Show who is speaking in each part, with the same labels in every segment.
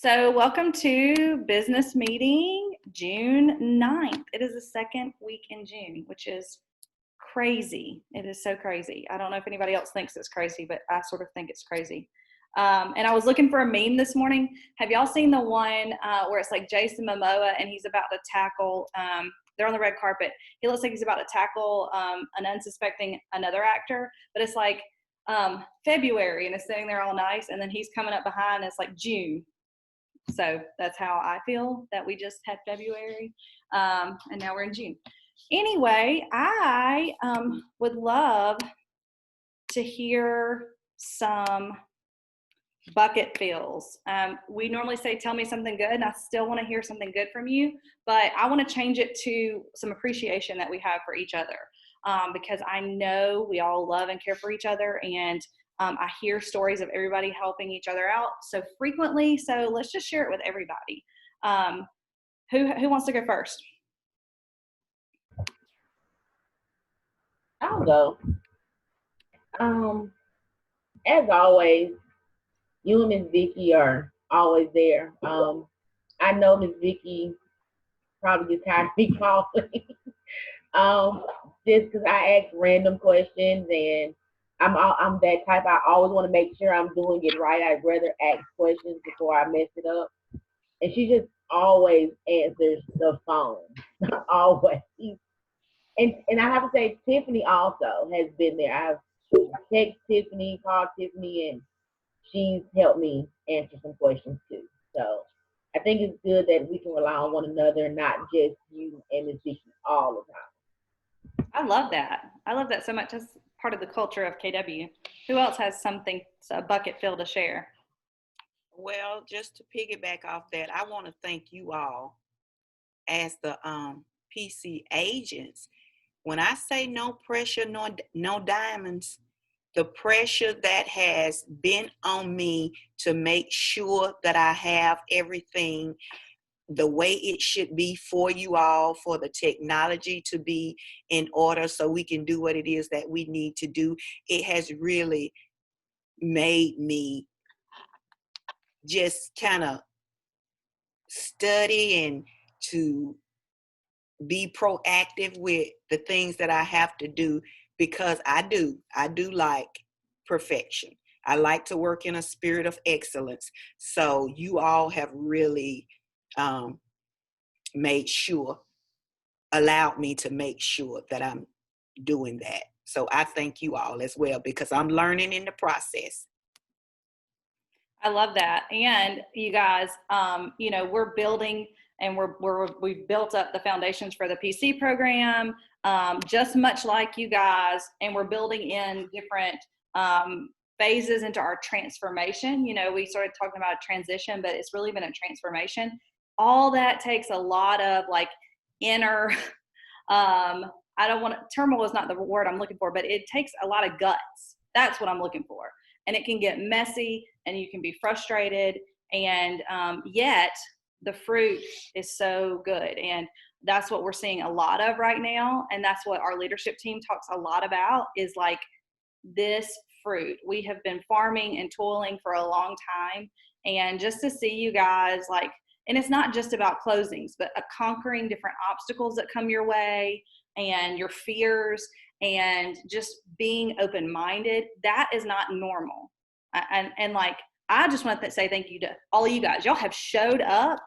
Speaker 1: So welcome to business meeting June 9th. It is the second week in June, which is crazy. It is so crazy. I don't know if anybody else thinks it's crazy, but I sort of think it's crazy. And I was looking for a meme this morning. Have y'all seen the one where it's like Jason Momoa and he's about to tackle, they're on the red carpet. He looks like he's about to tackle an unsuspecting another actor, but it's like February and it's sitting there all nice. And then he's coming up behind and it's like June. So that's how I feel that we just had February, and now we're in June. Anyway, I would love to hear some bucket fills. We normally say, tell me something good, and I still want to hear something good from you, but I want to change it to some appreciation that we have for each other, because I know we all love and care for each other, and I hear stories of everybody helping each other out so frequently. So let's just share it with everybody. Who wants to go first?
Speaker 2: I'll go. As always, you and Miss Vicky are always there. I know Miss Vicky probably gets tired of me calling. Just because I ask random questions and I'm that type. I always want to make sure I'm doing it right. I'd rather ask questions before I mess it up. And she just always answers the phone. Always. And I have to say, Tiffany also has been there. I've texted Tiffany, called Tiffany, and she's helped me answer some questions too. So I think it's good that we can rely on one another, not just you and Miss Vicky all the time.
Speaker 1: I love that. I love that so much. That's part of the culture of KW. Who else has something, a bucket fill to share?
Speaker 3: Well, just to piggyback off that, I want to thank you all as the PC agents. When I say no pressure, no diamonds, the pressure that has been on me to make sure that I have everything the way it should be for you all, for the technology to be in order so we can do what it is that we need to do, it has really made me just kind of study and to be proactive with the things that I have to do, because I do like perfection. I like to work in a spirit of excellence. So you all have really made sure, allowed me to make sure that I'm doing that. So I thank you all as well, because I'm learning in the process.
Speaker 1: I love that. And you guys, we're building and we've built up the foundations for the PC program, just much like you guys, and we're building in different phases into our transformation. We started talking about transition, but it's really been a transformation. All that takes a lot of like inner, I don't want to, turmoil is not the word I'm looking for, but it takes a lot of guts. That's what I'm looking for. And it can get messy and you can be frustrated, and yet the fruit is so good. And that's what we're seeing a lot of right now, and that's what our leadership team talks a lot about, is like this fruit. We have been farming and toiling for a long time, and just to see you guys like, and it's not just about closings, but conquering different obstacles that come your way and your fears, and just being open-minded, that is not normal. And like, I just want to say thank you to all of you guys. Y'all have showed up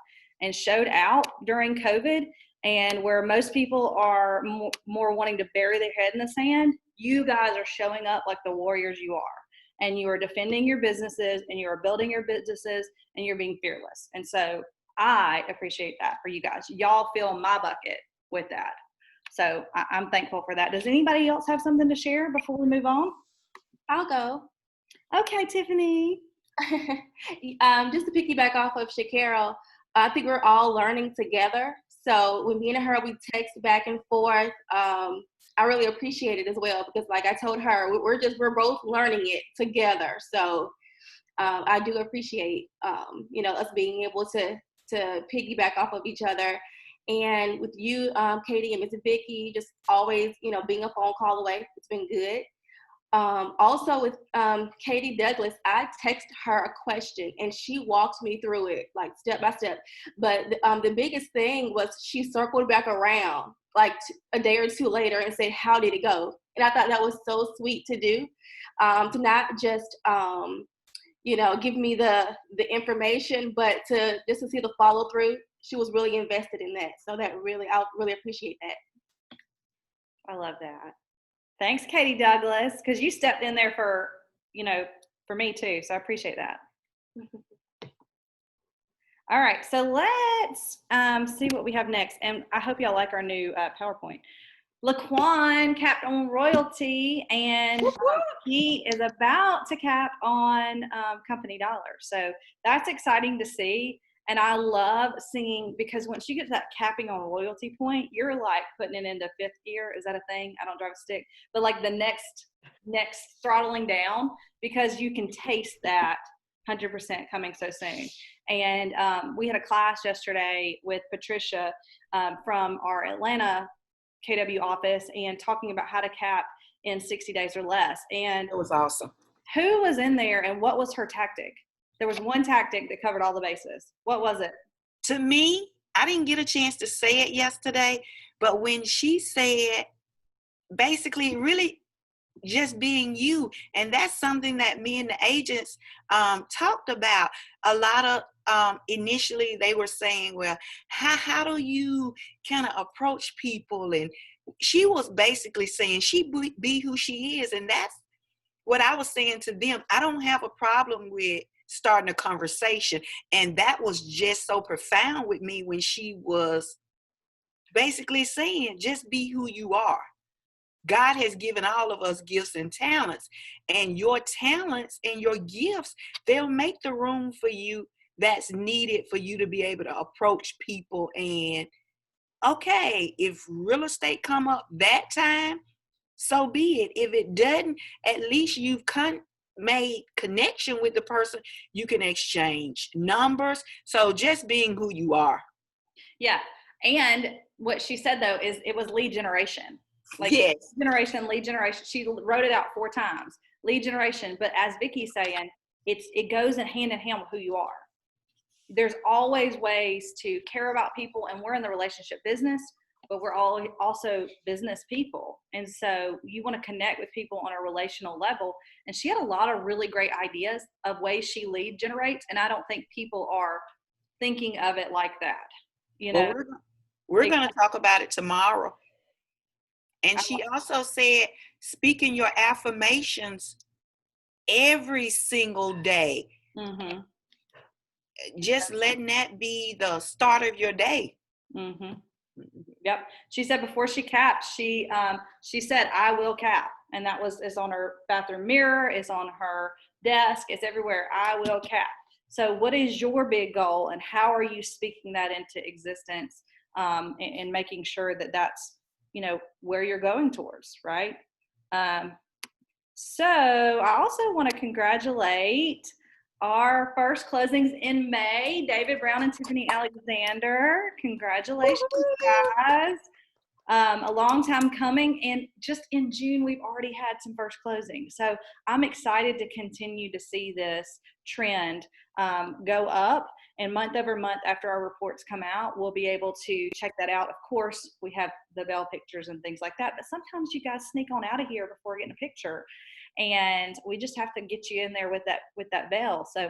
Speaker 1: and showed out during COVID, and where most people are more wanting to bury their head in the sand, you guys are showing up like the warriors you are. And you are defending your businesses, and you are building your businesses, and you're being fearless. And so I appreciate that for you guys. Y'all fill my bucket with that. So I'm thankful for that. Does anybody else have something to share before we move on?
Speaker 4: I'll go.
Speaker 1: Okay, Tiffany.
Speaker 4: Just to piggyback off of Shakira, I think we're all learning together. So when me and her, we text back and forth. I really appreciate it as well, because like I told her, we're both learning it together. So I do appreciate, us being able to piggyback off of each other. And with you, Katie and Miss Vicky, just always, being a phone call away, it's been good. Also with Katie Douglas, I texted her a question and she walked me through it like step by step. But the biggest thing was she circled back around like a day or two later and said, "How did it go?" And I thought that was so sweet to do, to not just give me the information, but to see the follow through. She was really invested in that, so I really appreciate that.
Speaker 1: I love that. Thanks, Katie Douglas, because you stepped in there for me too. So I appreciate that. All right, so let's see what we have next. And I hope y'all like our new PowerPoint. Laquan capped on royalty, and he is about to cap on company dollar. So that's exciting to see. And I love seeing, because once you get to that capping on royalty point, you're like putting it into fifth gear. Is that a thing? I don't drive a stick, but like the next throttling down, because you can taste that 100% coming so soon. And we had a class yesterday with Patricia from our Atlanta KW office, and talking about how to cap in 60 days or less. And
Speaker 3: It was awesome.
Speaker 1: who was in there and what was her tactic? There was one tactic that covered all the bases. What was it?
Speaker 3: To me, I didn't get a chance to say it yesterday, but when she said, basically, really just being you, and that's something that me and the agents talked about a lot of. Initially, they were saying, well, how do you kind of approach people? And she was basically saying she be who she is, and that's what I was saying to them. I don't have a problem with starting a conversation, and that was just so profound with me when she was basically saying, just be who you are. God has given all of us gifts and talents, and your talents and your gifts, they'll make the room for you that's needed for you to be able to approach people. And okay, if real estate come up that time, so be it. If it doesn't, at least you've made connection with the person. You can exchange numbers. So just being who you are.
Speaker 1: Yeah. And what she said though is it was lead generation. Like
Speaker 3: yes.
Speaker 1: lead generation. She wrote it out 4 times. Lead generation. But as Vicky's saying, it goes in hand with who you are. There's always ways to care about people, and we're in the relationship business, but we're all also business people. And so you want to connect with people on a relational level. And she had a lot of really great ideas of ways she lead generates. And I don't think people are thinking of it like that.
Speaker 3: Well, we're going to talk about it tomorrow. And she also said, speaking your affirmations every single day.
Speaker 1: Mm-hmm.
Speaker 3: Just letting that be the start of your day.
Speaker 1: Mm-hmm. Yep. She said before she capped, she said, "I will cap," and that is on her bathroom mirror, is on her desk, it's everywhere. I will cap. So, what is your big goal, and how are you speaking that into existence, and making sure that that's where you're going towards, right? So, I also want to congratulate our first closings in May, David Brown and Tiffany Alexander. Congratulations, guys. A long time coming, and just in June, we've already had some first closings. So I'm excited to continue to see this trend go up, and month over month after our reports come out, we'll be able to check that out. Of course, we have the bell pictures and things like that, but sometimes you guys sneak on out of here before getting a picture. And we just have to get you in there with that bell. So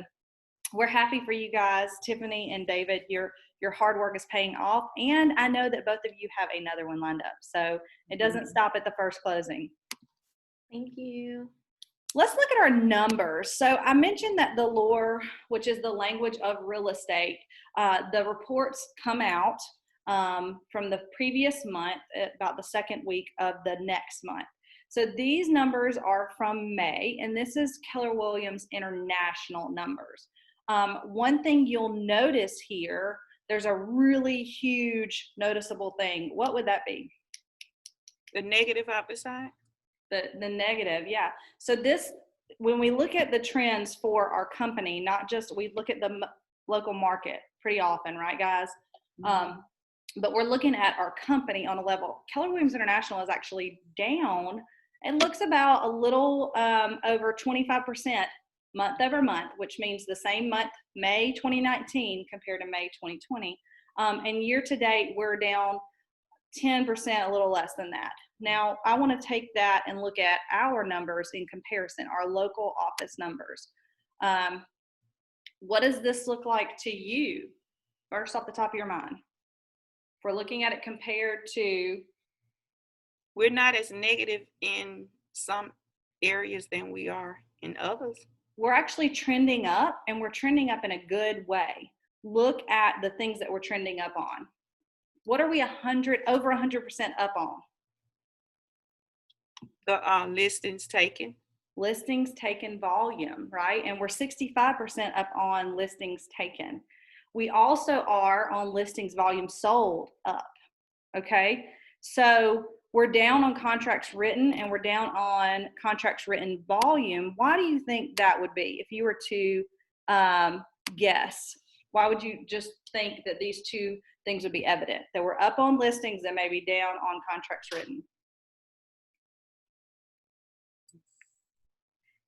Speaker 1: we're happy for you guys, Tiffany and David. Your hard work is paying off, and I know that both of you have another one lined up. So it doesn't stop at the first closing.
Speaker 4: Thank you.
Speaker 1: Let's look at our numbers. So I mentioned that the LOR, which is the language of real estate, the reports come out from the previous month, about the second week of the next month. So these numbers are from May, and this is Keller Williams International numbers. One thing you'll notice here, there's a really huge noticeable thing. What would that be?
Speaker 3: The negative opposite?
Speaker 1: The negative, yeah. So this, when we look at the trends for our company, not just, we look at the local market pretty often, right, guys? Mm-hmm. But we're looking at our company on a level. Keller Williams International is actually down It looks about a little over 25% month over month, which means the same month, May 2019 compared to May 2020. And year to date, we're down 10%, a little less than that. Now, I want to take that and look at our numbers in comparison, our local office numbers. What does this look like to you? First off the top of your mind. If we're looking at it compared to,
Speaker 3: We're not as negative in some areas than we are in others.
Speaker 1: we're actually trending up, and we're trending up in a good way. Look at the things that we're trending up on. What are we over 100% up on?
Speaker 3: The listings taken.
Speaker 1: Listings taken volume, right? And we're 65% up on listings taken. We also are on listings volume sold up, okay? So we're down on contracts written and we're down on contracts written volume. Why do you think that would be? If you were to guess, why would you just think that these two things would be evident? That we're up on listings and maybe down on contracts written?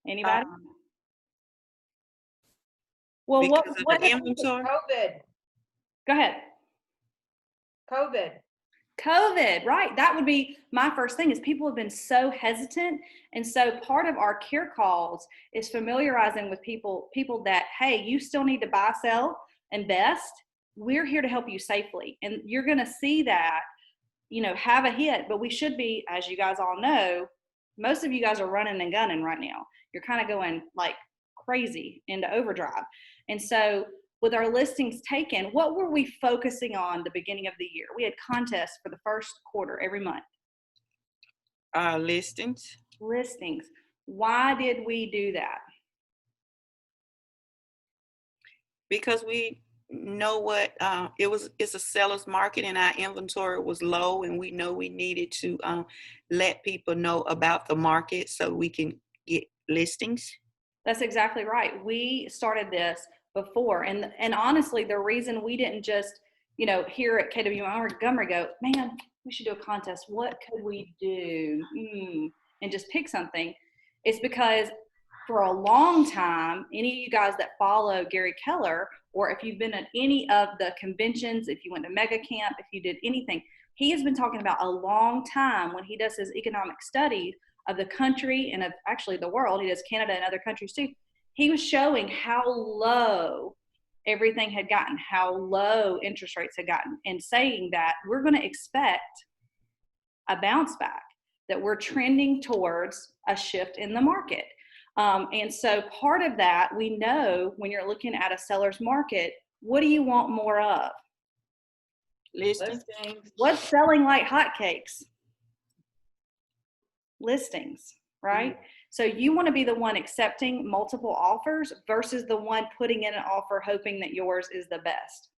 Speaker 1: Anybody? Well,
Speaker 3: Because of
Speaker 1: what
Speaker 3: the inventory.
Speaker 5: COVID.
Speaker 1: Go ahead. COVID, right? That would be my first thing is people have been so hesitant. And so part of our care calls is familiarizing with people that, hey, you still need to buy, sell, invest. We're here to help you safely. And you're going to see that, have a hit, but we should be, as you guys all know, most of you guys are running and gunning right now. You're kind of going like crazy into overdrive. And so with our listings taken, what were we focusing on the beginning of the year? We had contests for the first quarter every month.
Speaker 3: Listings.
Speaker 1: Listings. Why did we do that?
Speaker 3: Because we know what it's a seller's market and our inventory was low, and we know we needed to let people know about the market so we can get listings.
Speaker 1: That's exactly right. We started this before, and honestly, the reason we didn't just here at KW Montgomery go, man, we should do a contest. What could we do? And just pick something. It's because for a long time, any of you guys that follow Gary Keller, or if you've been at any of the conventions, if you went to Mega Camp, if you did anything, he has been talking about a long time when he does his economic studies of the country and of actually the world. He does Canada and other countries too. He was showing how low everything had gotten, how low interest rates had gotten, and saying that we're going to expect a bounce back, that we're trending towards a shift in the market. And so part of that, we know when you're looking at a seller's market, what do you want more of?
Speaker 3: Listings.
Speaker 1: What's selling like hotcakes? Listings, right? So you want to be the one accepting multiple offers versus the one putting in an offer hoping that yours is the best.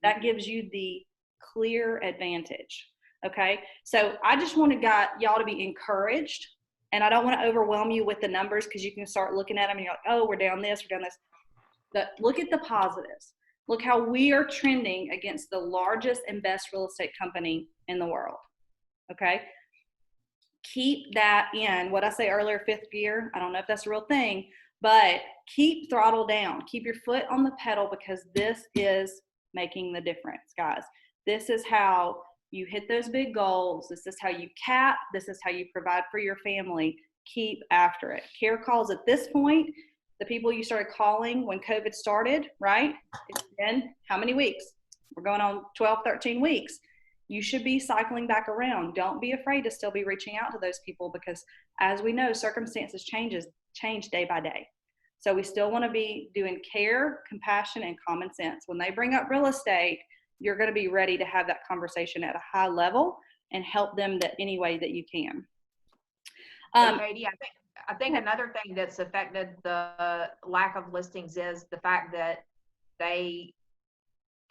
Speaker 1: That gives you the clear advantage. Okay, so I just wanted y'all to be encouraged, and I don't want to overwhelm you with the numbers because you can start looking at them and you're like, oh, we're down this, we're down this. But look at the positives. Look how we are trending against the largest and best real estate company in the world. Okay, keep that in. What I say earlier, fifth gear, I don't know if that's a real thing, but keep throttle down. Keep your foot on the pedal because this is making the difference, guys. This is how you hit those big goals. This is how you cap. This is how you provide for your family. Keep after it. Care calls at this point, the people you started calling when COVID started, right? It's been how many weeks? We're going on 12, 13 weeks. You should be cycling back around. Don't be afraid to still be reaching out to those people because as we know, circumstances change day by day. So we still want to be doing care, compassion, and common sense. When they bring up real estate, you're going to be ready to have that conversation at a high level and help them any way that you can.
Speaker 5: Katie, I think another thing that's affected the lack of listings is the fact that they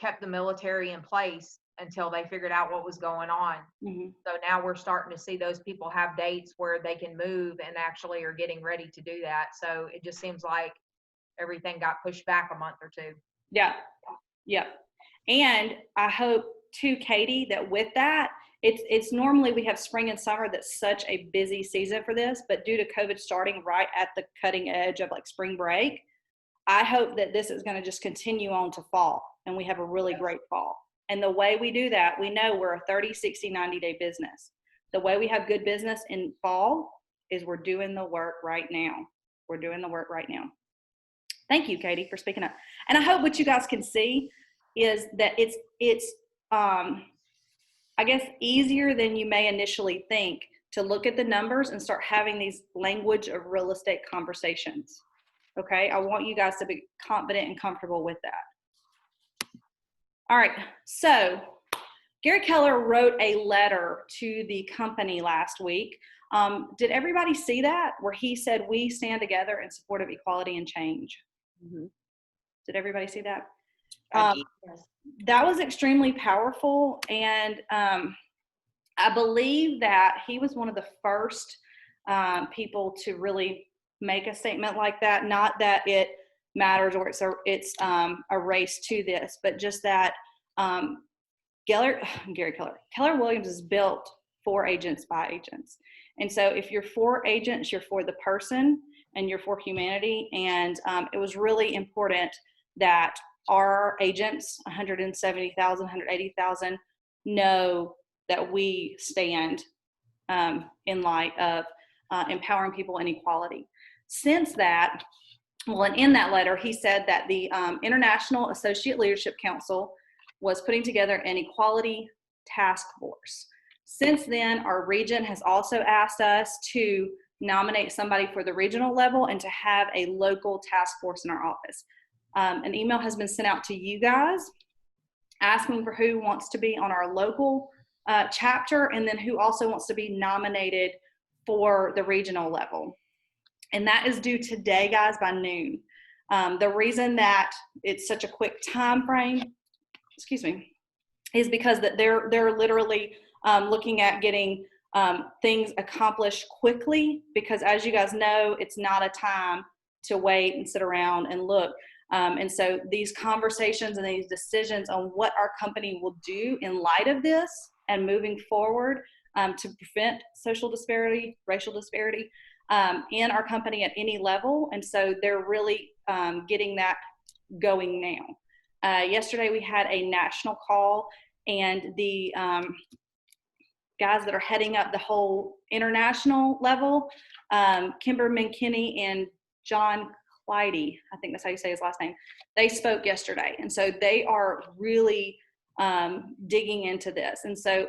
Speaker 5: kept the military in place until they figured out what was going on.
Speaker 1: Mm-hmm.
Speaker 5: So now we're starting to see those people have dates where they can move and actually are getting ready to do that. So it just seems like everything got pushed back a month or two.
Speaker 1: Yeah. And I hope too, Katie, that with that, it's normally we have spring and summer that's such a busy season for this, but due to COVID starting right at the cutting edge of like spring break, I hope that this is going to just continue on to fall and we have a really great fall. And the way we do that, we know we're a 30, 60, 90-day business. The way we have good business in fall is we're doing the work right now. We're doing the work right now. Thank you, Katie, for speaking up. And I hope what you guys can see is that it's I guess easier than you may initially think to look at the numbers and start having these language of real estate conversations. Okay, I want you guys to be confident and comfortable with that. All right, so Gary Keller wrote a letter to the company last week. Did everybody see that? Where he said, we stand together in support of equality and change.
Speaker 2: Mhm.
Speaker 1: Did everybody see that?
Speaker 3: I did.
Speaker 5: Yes.
Speaker 1: That was extremely powerful. And I believe that he was one of the first people to really make a statement like that. Not that it matters or it's a race to this, but just that Keller Williams is built for agents by agents. And so if you're for agents, you're for the person and you're for humanity. And it was really important that our agents, 170,000, 180,000, know that we stand in light of empowering people and equality. Since that, well, and in that letter, he said that the International Associate Leadership Council was putting together an equality task force. Since then, our region has also asked us to nominate somebody for the regional level and to have a local task force in our office. An email has been sent out to you guys asking for who wants to be on our local chapter and then who also wants to be nominated for the regional level. And that is due today, guys, by noon. The reason that it's such a quick time frame, is because that they're literally looking at getting things accomplished quickly, because as you guys know, it's not a time to wait and sit around and look. And so these conversations and these decisions on what our company will do in light of this and moving forward to prevent social disparity, racial disparity in our company at any level. And so they're really getting that going now. Yesterday we had a national call, and the guys that are heading up the whole international level, Kimber McKinney and John Clyde, I think that's how you say his last name, they spoke yesterday. And so they are really digging into this. And so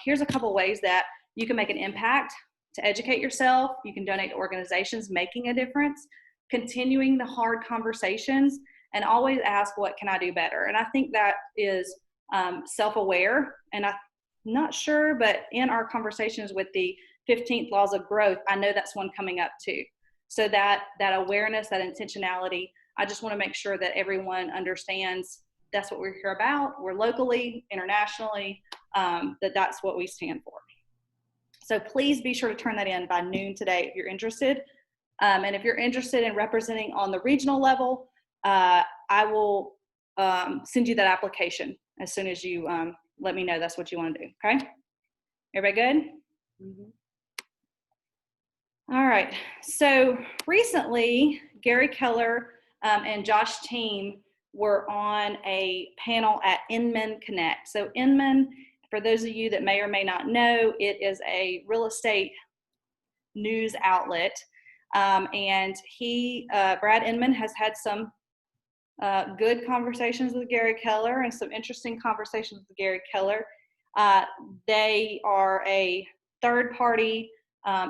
Speaker 1: here's a couple ways that you can make an impact to educate yourself. You can donate to organizations making a difference, continuing the hard conversations, and always ask, what can I do better? And I think that is self-aware. And I'm not sure, but in our conversations with the 15th laws of growth, I know that's one coming up too. So that awareness, that intentionality, I just want to make sure that everyone understands that's what we're here about. We're locally, internationally, that's what we stand for. So please be sure to turn that in by noon today if you're interested. And if you're interested in representing on the regional level, I will send you that application as soon as you let me know that's what you want to do, okay? Everybody good?
Speaker 2: Mhm.
Speaker 1: All right, so recently, Gary Keller and Josh Team were on a panel at Inman Connect. So Inman, for those of you that may or may not know, it is a real estate news outlet. And Brad Inman has had some good conversations with Gary Keller and some interesting conversations with Gary Keller. They are a third-party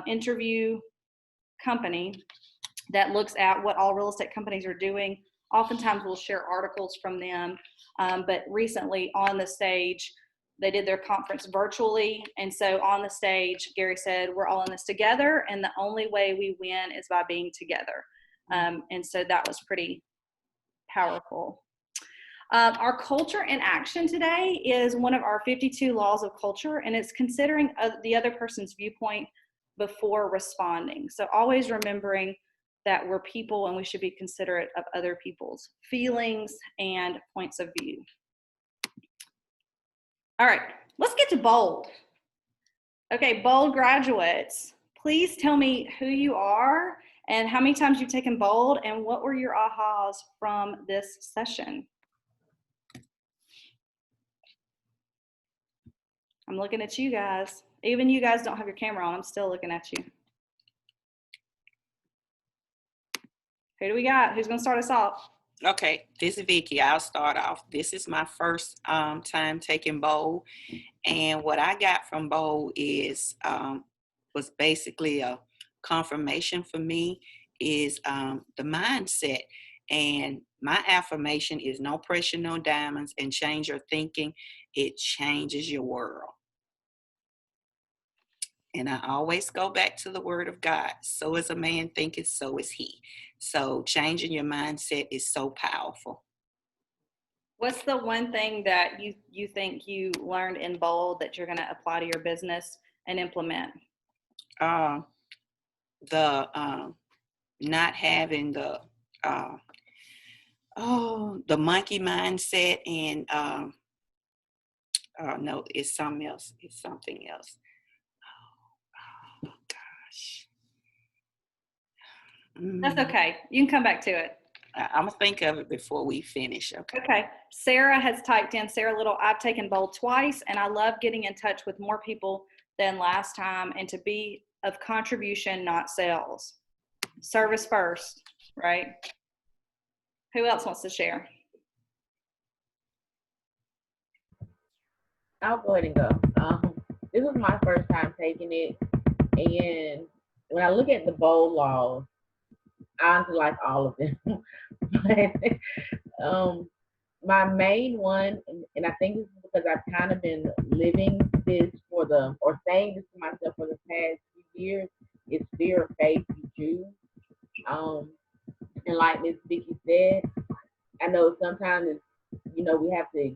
Speaker 1: interview company that looks at what all real estate companies are doing. Oftentimes we'll share articles from them, but recently on the stage, they did their conference virtually. And so on the stage, Gary said, we're all in this together, and the only way we win is by being together. And so that was pretty powerful. Our culture in action today is one of our 52 laws of culture, and it's considering the other person's viewpoint before responding. So always remembering that we're people and we should be considerate of other people's feelings and points of view. All right, let's get to bold. Okay, Bold graduates, please tell me who you are and how many times you've taken Bold and what were your ahas from this session? I'm looking at you guys. Even you guys don't have your camera on. I'm still looking at you. Who do we got? Who's going to start us off?
Speaker 3: Okay, this is Vicky. I'll start off. This is my first time taking Bold, and what I got from Bold is was basically a confirmation for me is the mindset. And my affirmation is no pressure, no diamonds, and change your thinking. It changes your world. And I always go back to the word of God. So is a man thinketh, so is he. So changing your mindset is so powerful.
Speaker 1: What's the one thing that you think you learned in Bold that you're going to apply to your business and implement?
Speaker 3: The not having the monkey mindset, and no, it's something else. It's something else. Oh gosh.
Speaker 1: That's okay. You can come back to it.
Speaker 3: I'm gonna think of it before we finish. Okay.
Speaker 1: Okay. Sarah has typed in, Sarah Little, I've taken Bold twice and I love getting in touch with more people than last time and to be of contribution, not sales. Service first, right? Who else wants to share?
Speaker 2: I'll go ahead and go. This was my first time taking it, and when I look at the Bold laws, I honestly like all of them. But my main one, and I think this is because I've kind of been living this or saying this to myself for the past few years, is fear of faith you choose. And like Miss Vicky said, I know sometimes it's, we have to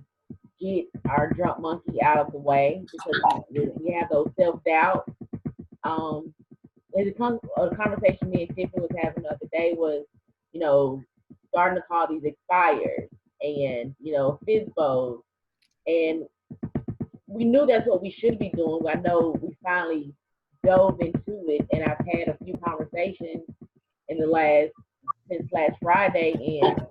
Speaker 2: get our drunk monkey out of the way because we have those self-doubt. There's a conversation me and Tiffany was having the other day was, starting to call these expired and, FISBOs. And we knew that's what we should be doing. I know we finally dove into it, and I've had a few conversations since last Friday, and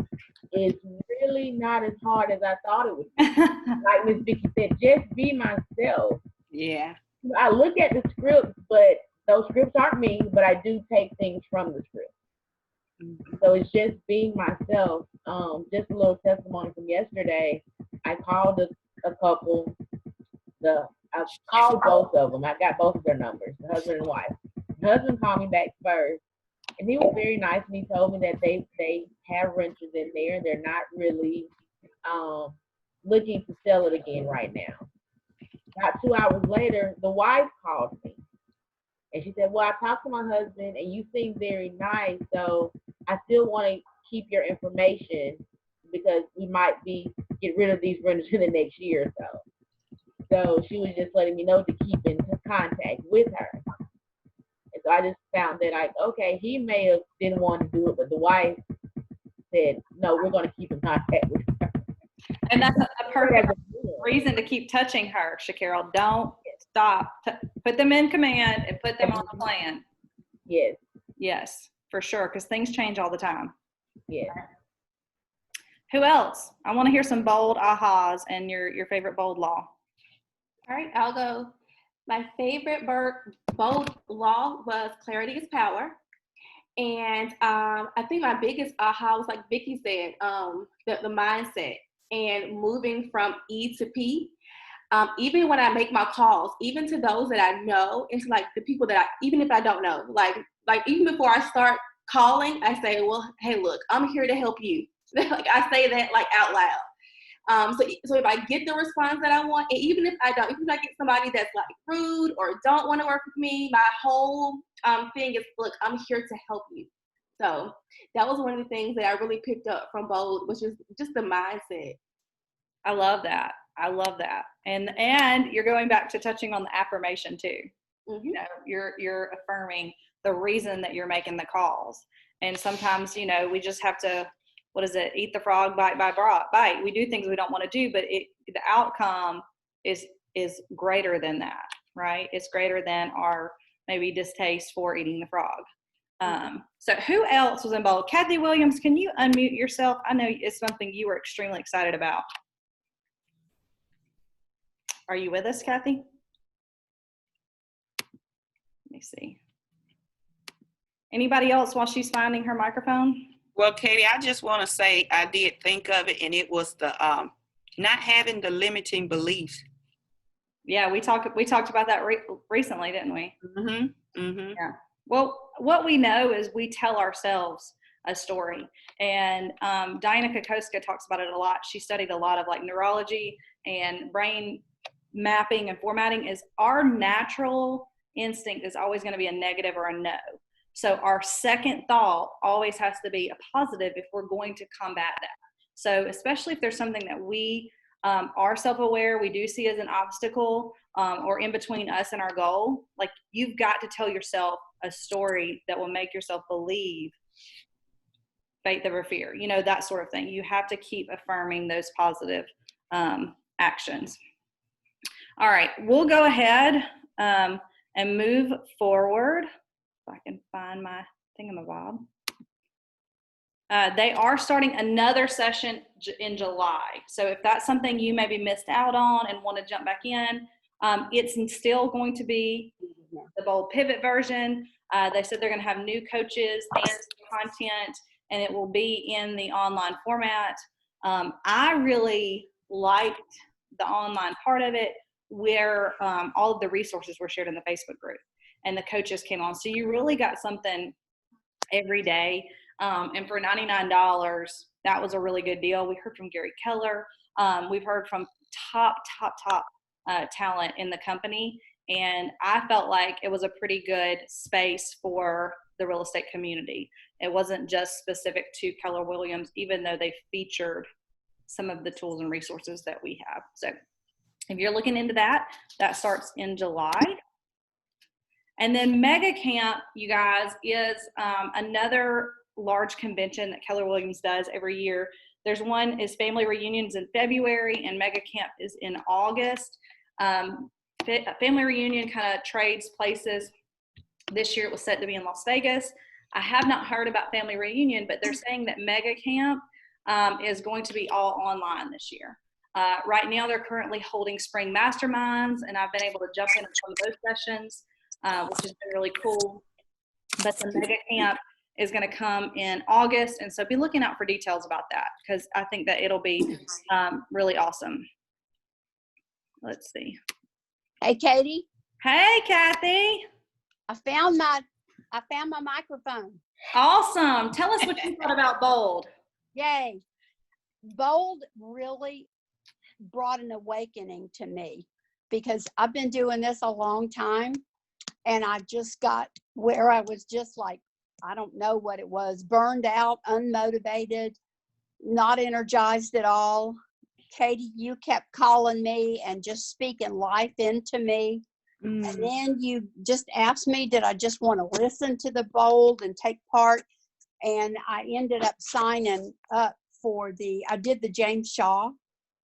Speaker 2: it's really not as hard as I thought it would be. Like Miss Vicky said, just be myself.
Speaker 3: Yeah.
Speaker 2: I look at the scripts, but those scripts aren't me, but I do take things from the script. Mm-hmm. So it's just being myself. Just a little testimony from yesterday. I called a couple. I called both of them. I got both of their numbers, the husband and wife. The husband called me back first, and he was very nice, and he told me that they have renters in there, and they're not really looking to sell it again right now. About 2 hours later, the wife called me, and she said, well, I talked to my husband, and you seem very nice, so I still want to keep your information because we might get rid of these renters in the next year or so. So she was just letting me know to keep in contact with her. And so I just found that, okay, he may have didn't want to do it, but the wife said, no, we're going to keep in contact with her.
Speaker 1: And that's a perfect reason to keep touching her, Shakira. Don't stop. Put them in command and put them on the plan.
Speaker 2: Yes.
Speaker 1: Yes, for sure, because things change all the time.
Speaker 2: Yes.
Speaker 1: Who else? I want to hear some Bold ahas and your favorite Bold law.
Speaker 4: All right, I'll go. My favorite Bold law was clarity is power. And I think my biggest aha was, like Vicky said, the mindset and moving from E to P. Even when I make my calls, even to those that I know, and to like the people that even if I don't know, like even before I start calling, I say, well, hey, look, I'm here to help you. Like I say that like out loud. So if I get the response that I want, and even if I don't, even if I get somebody that's like rude or don't want to work with me, my whole thing is, look, I'm here to help you. So that was one of the things that I really picked up from Bold, which is just the mindset.
Speaker 1: I love that. I love that. And you're going back to touching on the affirmation too. Mm-hmm. You're affirming the reason that you're making the calls. And sometimes, we just have to, eat the frog, bite by bite. We do things we don't want to do, but the outcome is greater than that. right? It's greater than our maybe distaste for eating the frog. So who else was involved? Kathy Williams, can you unmute yourself? I know it's something you were extremely excited about. Are you with us, Kathy? Let me see. Anybody else while she's finding her microphone?
Speaker 3: Well, Katie, I just want to say I did think of it, and it was the not having the limiting beliefs.
Speaker 1: Yeah, we talked about that recently, didn't we?
Speaker 3: Mm-hmm. Mm-hmm.
Speaker 1: Yeah. Well, what we know is we tell ourselves a story, and Diana Kokoska talks about it a lot. She studied a lot of like neurology and brain mapping and formatting. Is our natural instinct is always going to be a negative or a no. So our second thought always has to be a positive if we're going to combat that. So especially if there's something that we are self-aware, we do see as an obstacle or in between us and our goal, like you've got to tell yourself a story that will make yourself believe faith over fear, you know, that sort of thing. You have to keep affirming those positive actions. All right, we'll go ahead and move forward. If I can find my thingamabob. They are starting another session in July. So if that's something you maybe missed out on and want to jump back in, it's still going to be the Bold Pivot version. They said they're going to have new coaches and content, and it will be in the online format. I really liked the online part of it where all of the resources were shared in the Facebook group and the coaches came on. So you really got something every day. And for $99, that was a really good deal. We heard from Gary Keller. We've heard from top talent in the company. And I felt like it was a pretty good space for the real estate community. It wasn't just specific to Keller Williams, even though they featured some of the tools and resources that we have. So if you're looking into that, that starts in July. And then Mega Camp, you guys, is another large convention that Keller Williams does every year. There's one is family reunions in February, and Mega Camp is in August. Family reunion kind of trades places. This year it was set to be in Las Vegas. I have not heard about family reunion, but they're saying that Mega Camp is going to be all online this year. Right now they're currently holding spring masterminds, and I've been able to jump into some of those sessions, which has been really cool. But the Mega Camp is going to come in August, and so be looking out for details about that because I think that it'll be really awesome. Let's see.
Speaker 6: Hey, Katie.
Speaker 1: Hey, Kathy.
Speaker 6: I found my microphone.
Speaker 1: Awesome. Tell us what you thought about Bold.
Speaker 6: Yay. Bold really brought an awakening to me because I've been doing this a long time, and I just got where I was just like, I don't know what it was, burned out, unmotivated, not energized at all. Katie, you kept calling me and just speaking life into me. And then you just asked me, did I just want to listen to the Bold and take part? And I ended up signing up I did the James Shaw,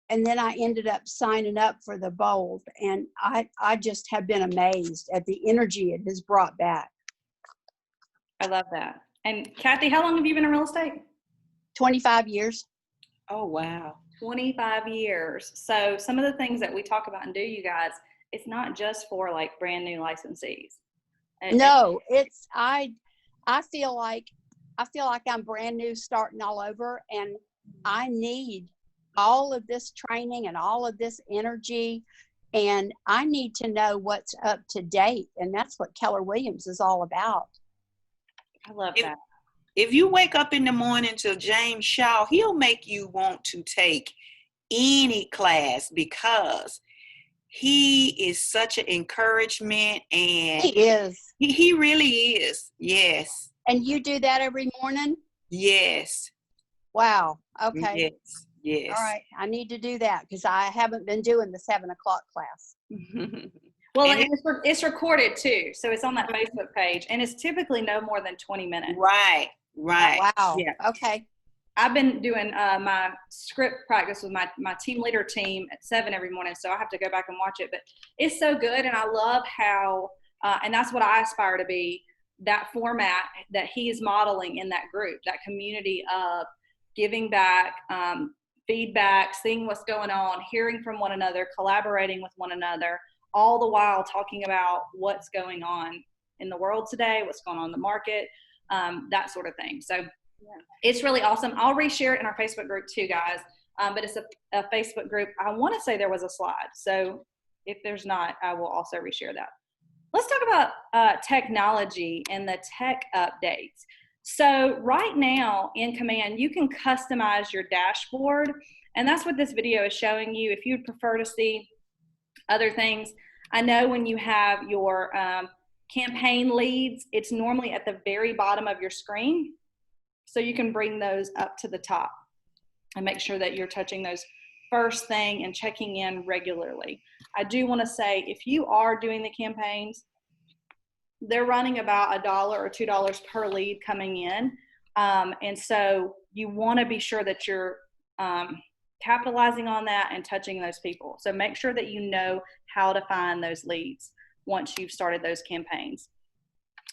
Speaker 6: and then I ended up signing up for the Bold. And I just have been amazed at the energy it has brought back.
Speaker 1: I love that. And Kathy, how long have you been in real estate?
Speaker 6: 25 years.
Speaker 3: Oh, wow.
Speaker 1: 25 years. So some of the things that we talk about and do, you guys, it's not just for like brand new licensees.
Speaker 6: No, I feel like I'm brand new, starting all over, and I need all of this training and all of this energy, and I need to know what's up to date, and that's what Keller Williams is all about.
Speaker 1: I love that.
Speaker 3: If you wake up in the morning to James Shaw, he'll make you want to take any class because he is such an encouragement, and
Speaker 6: He is.
Speaker 3: He really is. Yes.
Speaker 6: And you do that every morning?
Speaker 3: Yes.
Speaker 6: Wow. Okay.
Speaker 3: Yes. Yes.
Speaker 6: All right. I need to do that because I haven't been doing the 7 o'clock class.
Speaker 1: Well,
Speaker 3: And
Speaker 1: and it's recorded too. So it's on that Facebook page, and it's typically no more than 20 minutes.
Speaker 3: Right. Right.
Speaker 6: Wow.
Speaker 1: Yeah.
Speaker 6: Okay.
Speaker 1: I've been doing my script practice with my team leader team at 7 every morning, so I have to go back and watch it. But it's so good, and I love how, and that's what I aspire to be, that format that he's modeling in that group, that community of giving back, feedback, seeing what's going on, hearing from one another, collaborating with one another, all the while talking about what's going on in the world today, what's going on in the market, that sort of thing. So it's really awesome. I'll reshare it in our Facebook group too, guys. But it's a Facebook group. I want to say there was a slide. So if there's not, I will also reshare that. Let's talk about technology and the tech updates. So right now in Command, you can customize your dashboard. And that's what this video is showing you. If you'd prefer to see other things, I know when you have your campaign leads, it's normally at the very bottom of your screen. So you can bring those up to the top and make sure that you're touching those first thing and checking in regularly. I do want to say, if you are doing the campaigns, they're running about $1 or $2 per lead coming in. And so you want to be sure that you're capitalizing on that and touching those people. So make sure that you know how to find those leads once you've started those campaigns.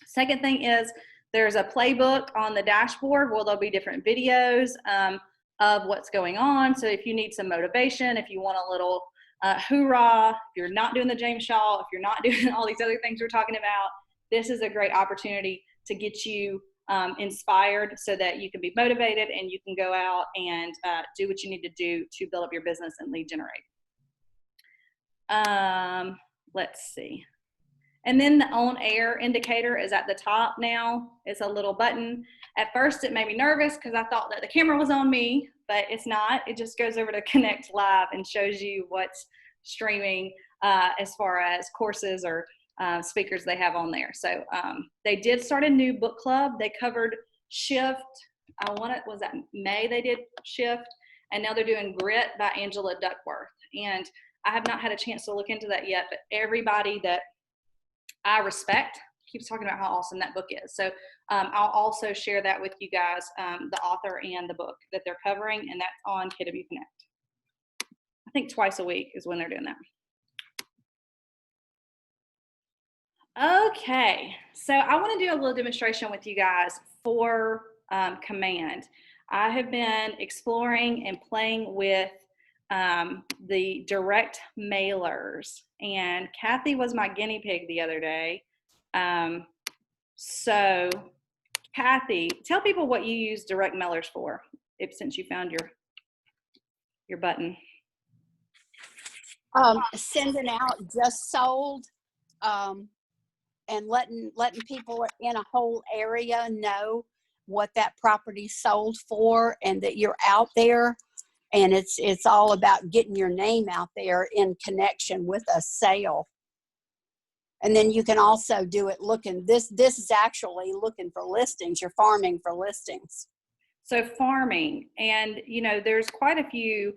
Speaker 1: Second thing is, there's a playbook on the dashboard where there'll be different videos of what's going on. So if you need some motivation, if you want a little hoorah, if you're not doing the James Shaw, if you're not doing all these other things we're talking about, this is a great opportunity to get you inspired so that you can be motivated and you can go out and do what you need to do to build up your business and lead generate. Let's see. And then the on air indicator is at the top now. It's a little button. At first it made me nervous because I thought that the camera was on me, but it's not. It just goes over to Connect Live and shows you what's streaming as far as courses or speakers they have on there. So they did start a new book club. They covered Shift. Was that May they did Shift? And now they're doing Grit by Angela Duckworth. And I have not had a chance to look into that yet, but everybody that I respect keeps talking about how awesome that book is. So I'll also share that with you guys, the author and the book that they're covering, and that's on KW Connect. I think twice a week is when they're doing that. Okay, so I want to do a little demonstration with you guys for Command. I have been exploring and playing with the direct mailers, and Kathy was my guinea pig the other day. So Kathy, tell people what you use direct mailers for, since you found your button.
Speaker 6: Sending out just sold, and letting people in a whole area know what that property sold for and that you're out there. And it's all about getting your name out there in connection with a sale. And then you can also do it this is actually looking for listings. You're farming for listings.
Speaker 1: So farming, and there's quite a few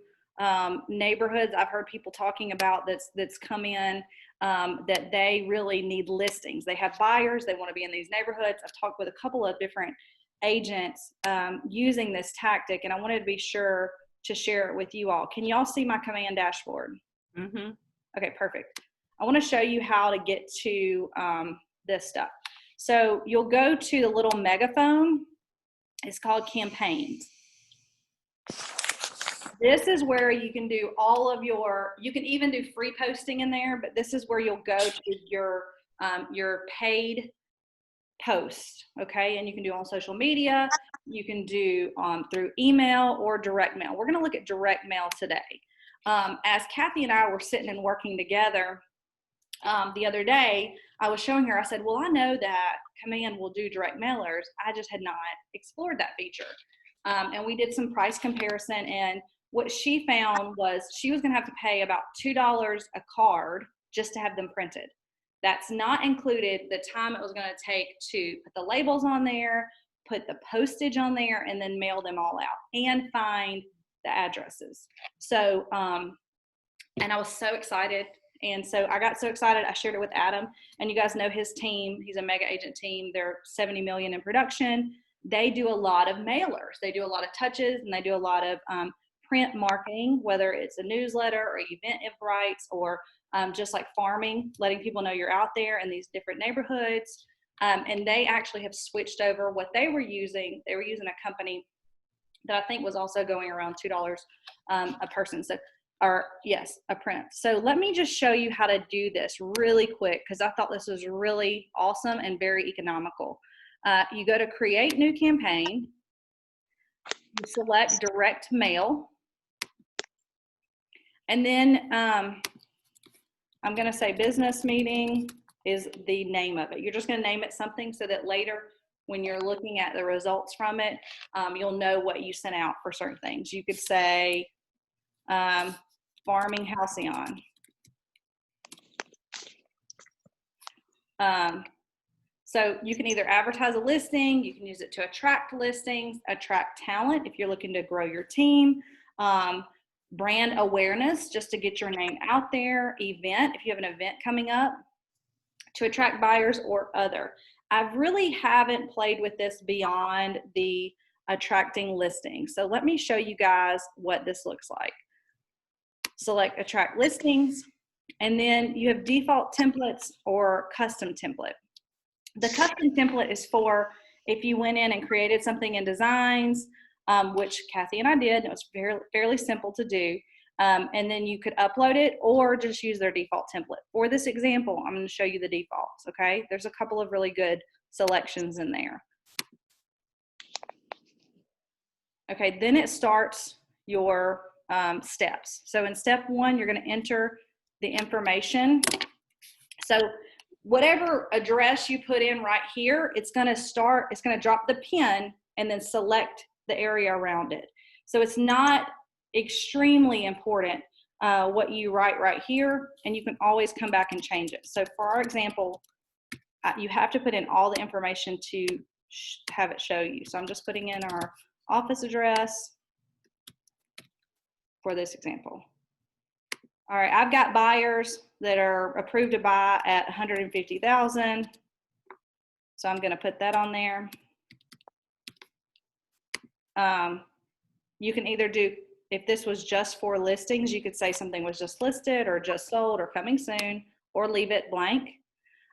Speaker 1: neighborhoods I've heard people talking about that's come in that they really need listings. They have buyers, they want to be in these neighborhoods. I've talked with a couple of different agents using this tactic, and I wanted to be sure to share it with you all. Can y'all see my Command dashboard?
Speaker 3: Mm-hmm.
Speaker 1: Okay, perfect. I want to show you how to get to this stuff. So you'll go to the little megaphone. It's called Campaigns. This is where you can do all of you can even do free posting in there, but this is where you'll go to your paid post, okay? And you can do on social media, you can do through email or direct mail. We're gonna look at direct mail today. As Kathy and I were sitting and working together the other day, I was showing her, I said, well, I know that Command will do direct mailers. I just had not explored that feature. And we did some price comparison, and what she found was she was gonna have to pay about $2 a card just to have them printed. That's not included the time it was going to take to put the labels on there, put the postage on there, and then mail them all out and find the addresses. So, and I was so excited. And so I got so excited, I shared it with Adam, and you guys know his team. He's a mega agent team. They're 70 million in production. they do a lot of mailers. They do a lot of touches, and they do a lot of print marketing, whether it's a newsletter or event invites, or just like farming, letting people know you're out there in these different neighborhoods. And they actually have switched over what they were using. They were using a company that I think was also going around $2 a person. So, or yes, a print. So let me just show you how to do this really quick, because I thought this was really awesome and very economical. You go to create new campaign, you select direct mail, and then I'm going to say business meeting is the name of it. You're just going to name it something so that later when you're looking at the results from it, you'll know what you sent out for certain things. You could say farming halcyon. So you can either advertise a listing, you can use it to attract listings, attract talent if you're looking to grow your team, brand awareness just to get your name out there, event if you have an event coming up, to attract buyers, or other. I really haven't played with this beyond the attracting listings. So let me show you guys what this looks like. Select attract listings, and then you have default templates or custom template. The custom template is for if you went in and created something in Designs, which Kathy and I did, and it was fairly simple to do. And then you could upload it or just use their default template. For this example, I'm going to show you the defaults, okay? There's a couple of really good selections in there. Okay, then it starts your steps. So in step 1, you're going to enter the information. So whatever address you put in right here, it's going to drop the pin and then select the area around it. So it's not extremely important what you write right here, and you can always come back and change it. So for our example, you have to put in all the information to have it show you. So I'm just putting in our office address for this example. All right, I've got buyers that are approved to buy at 150,000. So I'm going to put that on there. You can either do, if this was just for listings, you could say something was just listed or just sold or coming soon, or leave it blank.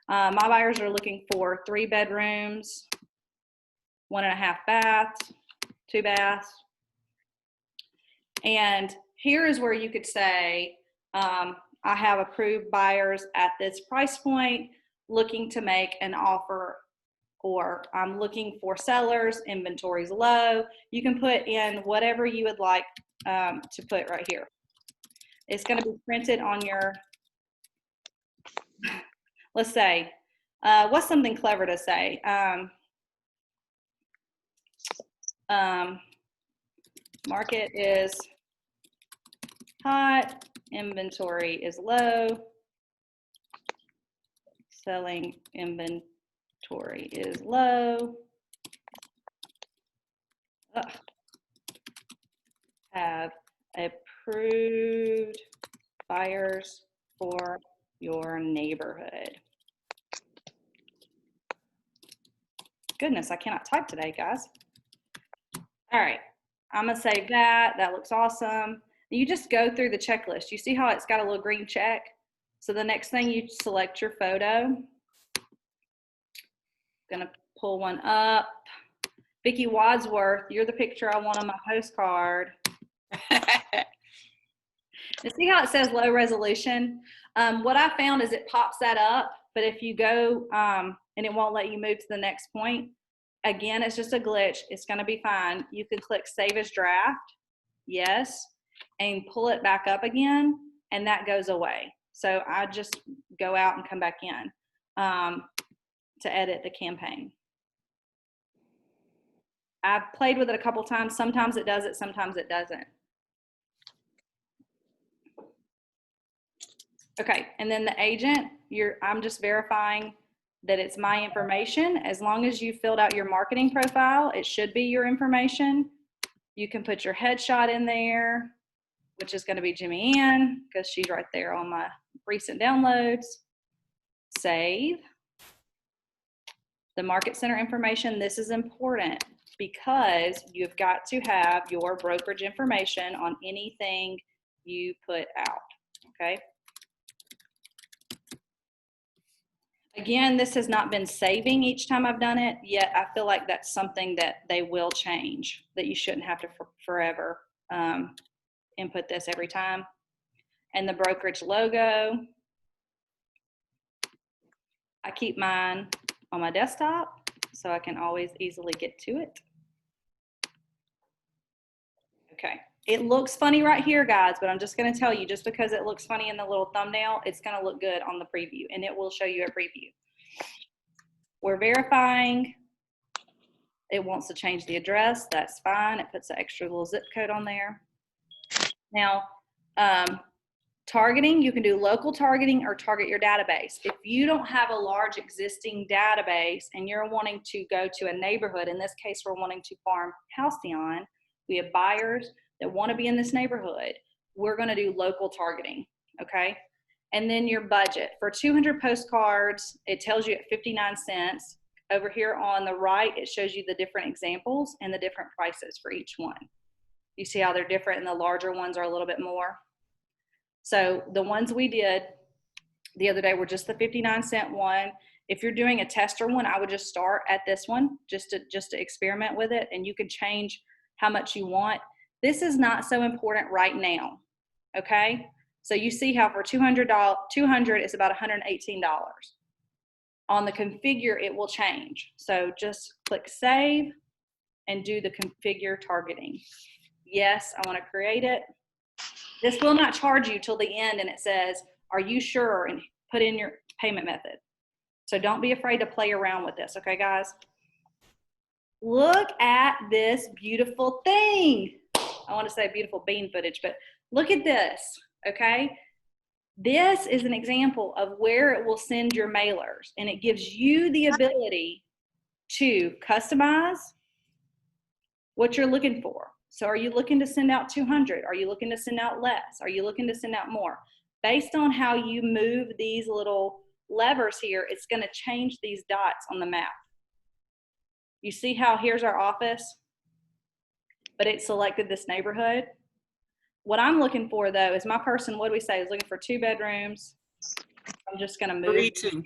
Speaker 1: My buyers are looking for 3 bedrooms, 1.5 baths, 2 baths. And here is where you could say, I have approved buyers at this price point looking to make an offer, or I'm looking for sellers, inventory's low. You can put in whatever you would like to put right here. It's going to be printed on your, let's say, what's something clever to say? Market is hot, inventory is low, selling inventory is low. Have approved buyers for your neighborhood. Goodness, I cannot type today, guys. All right, I'm gonna save that. That looks awesome. You just go through the checklist. You see how it's got a little green check? So the next thing, you select your photo. Gonna pull one up. Vicki Wadsworth, you're the picture I want on my postcard. You see how it says low resolution? What I found is it pops that up, but if you go and it won't let you move to the next point, again, it's just a glitch. It's going to be fine. You can click Save as Draft, yes, and pull it back up again, and that goes away. So I just go out and come back in to edit the campaign. I've played with it a couple times. Sometimes it does it, sometimes it doesn't. Okay, and then the agent, I'm just verifying that it's my information. As long as you filled out your marketing profile, it should be your information. You can put your headshot in there, which is going to be Jimmy Ann, because she's right there on my recent downloads. Save. The market center information, this is important. because you've got to have your brokerage information on anything you put out, okay? Again, this has not been saving each time I've done it, yet I feel like that's something that they will change, that you shouldn't have to forever input this every time. And the brokerage logo, I keep mine on my desktop so I can always easily get to it. Okay, it looks funny right here, guys, but I'm just gonna tell you, just because it looks funny in the little thumbnail, it's gonna look good on the preview, and it will show you a preview. We're verifying. It wants to change the address, that's fine. It puts an extra little zip code on there. Now, targeting, you can do local targeting or target your database. If you don't have a large existing database and you're wanting to go to a neighborhood, in this case, we're wanting to farm Halcyon, we have buyers that want to be in this neighborhood, we're going to do local targeting, okay? And then your budget. For 200 postcards, it tells you at 59 cents. Over here on the right, it shows you the different examples and the different prices for each one. You see how they're different, and the larger ones are a little bit more. So the ones we did the other day were just the 59-cent one. If you're doing a tester one, I would just start at this one just to experiment with it, and you can change how much you want. This is not so important right now, okay? So you see how for $200 is about $118. On the configure, it will change. So just click save and do the configure targeting. Yes, I want to create it. This will not charge you till the end, and it says, are you sure? And put in your payment method. So don't be afraid to play around with this, okay, guys? Look at this beautiful thing. I want to say beautiful bean footage, but look at this, okay? This is an example of where it will send your mailers, and it gives you the ability to customize what you're looking for. So are you looking to send out 200? Are you looking to send out less? Are you looking to send out more? Based on how you move these little levers here, it's going to change these dots on the map. You see how here's our office, but it selected this neighborhood. What I'm looking for, though, is my person, what do we say, is looking for 2 bedrooms. I'm just going to move.
Speaker 3: 3, 2.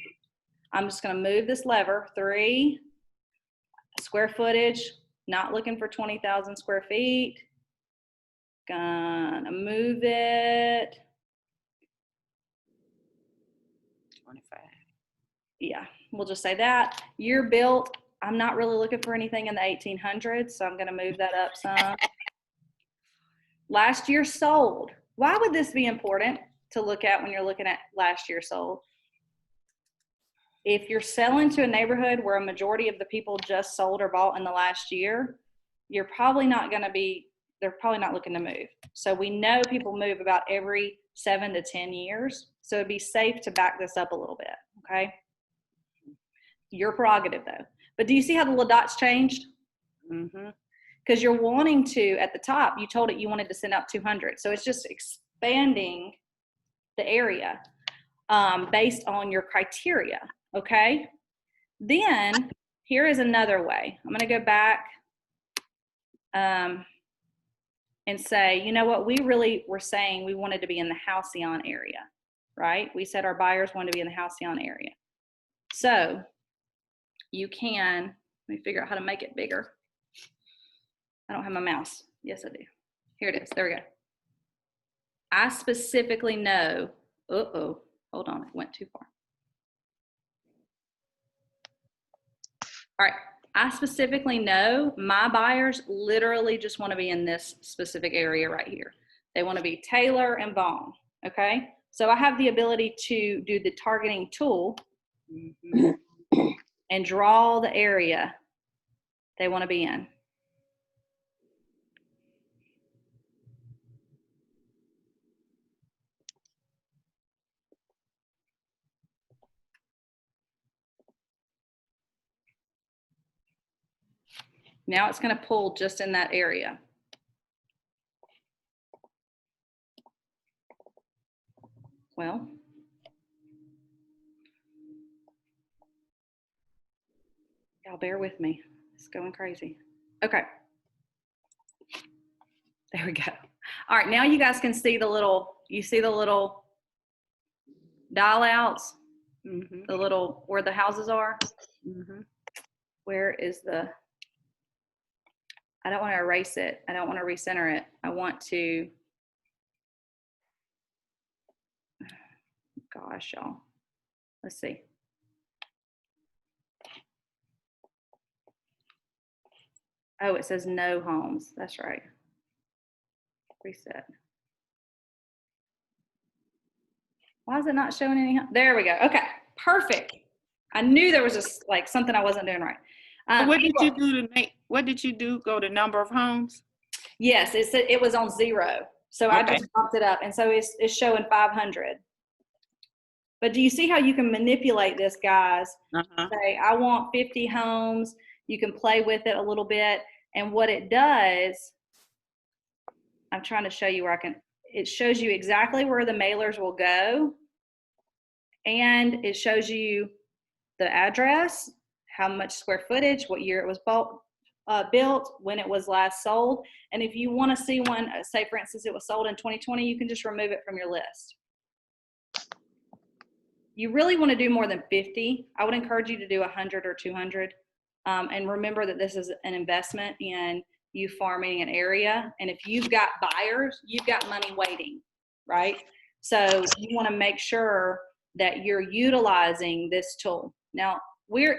Speaker 1: I'm just going to move this lever, 3 square footage, not looking for 20,000 square feet. Gonna move it.
Speaker 3: 25.
Speaker 1: Yeah, we'll just say that. Year built, I'm not really looking for anything in the 1800s, so I'm going to move that up some. Last year sold. Why would this be important to look at when you're looking at last year sold? If you're selling to a neighborhood where a majority of the people just sold or bought in the last year, you're probably not going to be, they're probably not looking to move. So we know people move about every 7 to 10 years. So it'd be safe to back this up a little bit, okay? Your prerogative though. But do you see how the little dots changed?
Speaker 3: Mm-hmm.
Speaker 1: Because you're wanting to, at the top, you told it you wanted to send out 200. So it's just expanding the area based on your criteria, okay? Then here is another way. I'm gonna go back and say, you know what, we really were saying we wanted to be in the Halcyon area, right? We said our buyers wanted to be in the Halcyon area. So you can, let me figure out how to make it bigger. I don't have my mouse. Yes, I do. Here it is. There we go. I specifically know, hold on, it went too far. All right, I specifically know my buyers literally just want to be in this specific area right here. They want to be Taylor and Vaughn, okay? So I have the ability to do the targeting tool and draw the area they want to be in. Now it's going to pull just in that area. Well, y'all bear with me. It's going crazy. Okay. There we go. All right, now you guys can see you see the little dial outs,
Speaker 3: Mm-hmm.
Speaker 1: the little, where the houses are?
Speaker 3: Mm-hmm.
Speaker 1: Where is I don't want to erase it. I don't want to recenter it. I want to, gosh, y'all. Let's see. Oh, it says no homes. That's right. Reset. Why is it not showing any? There we go. Okay, perfect. I knew there was just like something I wasn't doing right.
Speaker 3: What did you do to make? What did you do? Go to number of homes?
Speaker 1: Yes, it was on 0. So I
Speaker 3: Okay.
Speaker 1: just bumped it up. And so it's showing 500. But do you see how you can manipulate this, guys?
Speaker 3: Uh-huh.
Speaker 1: Say, I want 50 homes. You can play with it a little bit. And what it does, I'm trying to show you where it shows you exactly where the mailers will go. And it shows you the address, how much square footage, what year it was built, when it was last sold. And if you want to see one, say for instance, it was sold in 2020, you can just remove it from your list. You really want to do more than 50. I would encourage you to do 100 or 200. And remember that this is an investment in you farming an area. And if you've got buyers, you've got money waiting, right? So you want to make sure that you're utilizing this tool. Now,